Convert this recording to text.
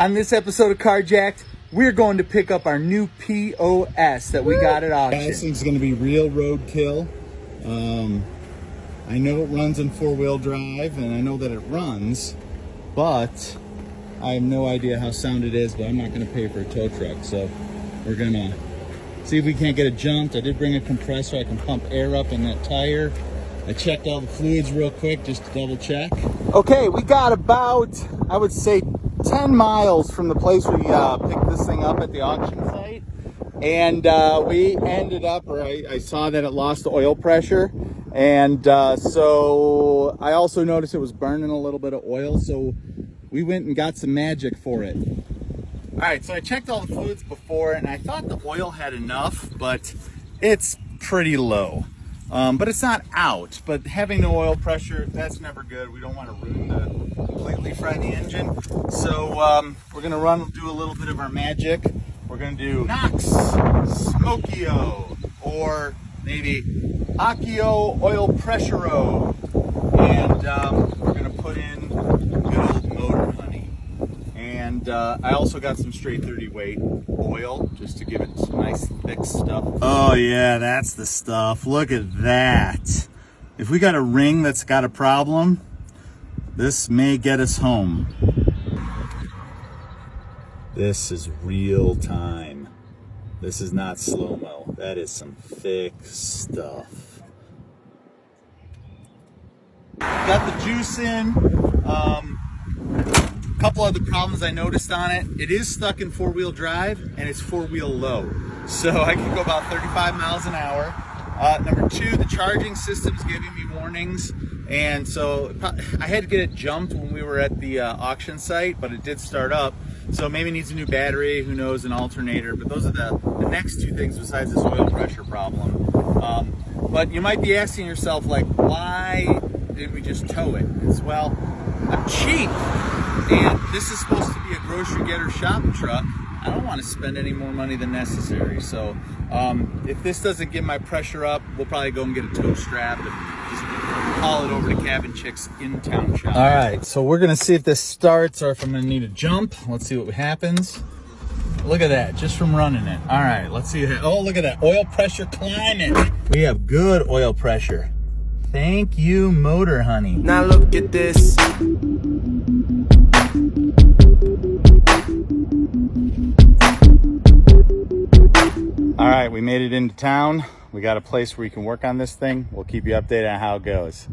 On this episode of Carjacked, we're going to pick up our new POS that we got at auction. This thing's going to be real roadkill. I know it runs in four-wheel drive, and I know that it runs, but I have no idea how sound it is, but I'm not going to pay for a tow truck, so we're going to see if we can't get it jumped. I did bring a compressor. I can pump air up in that tire. I checked all the fluids real quick just to double check. Okay, we got about, I would say, 10 miles from the place we picked this thing up at the auction site, and we ended up, or I saw that it lost the oil pressure, and so I also noticed it was burning a little bit of oil, so we went and got some magic for it. All right, so I checked all the fluids before, and I thought the oil had enough, but it's pretty low. But it's not out, but having no oil pressure, that's never good. We don't want to ruin completely fry the engine. So we're gonna do a little bit of our magic. We're gonna do Nox Smokio, or maybe Accio Oil Pressuro. And we're gonna put in good old motor honey. And I also got some straight 30 weight oil just to give it some nice thick stuff. Oh yeah, that's the stuff. Look at that. If we got a ring that's got a problem, this may get us home. This is real time. This is not slow-mo. That is some thick stuff. Got the juice in. A couple other problems I noticed on it. It is stuck in four-wheel drive, and it's four-wheel low. So I can go about 35 miles an hour. Number two, the charging system's giving me warnings. And so I had to get it jumped when we were at the auction site, but it did start up. So maybe it needs a new battery, who knows, an alternator. But those are the next two things besides this oil pressure problem. But you might be asking yourself, like, why did we just tow it? It's, well, I'm cheap. And this is supposed to be a grocery getter shop truck. I don't want to spend any more money than necessary. So if this doesn't get my pressure up, we'll probably go and get a tow strap and just haul it over to Cabin Chick's in-town shop. All right, so we're gonna see if this starts or if I'm gonna need a jump. Let's see what happens. Look at that, just from running it. All right, let's see. Oh, look at that, oil pressure climbing. We have good oil pressure. Thank you, motor honey. Now look at this. All right, we made it into town. We got a place where you can work on this thing. We'll keep you updated on how it goes.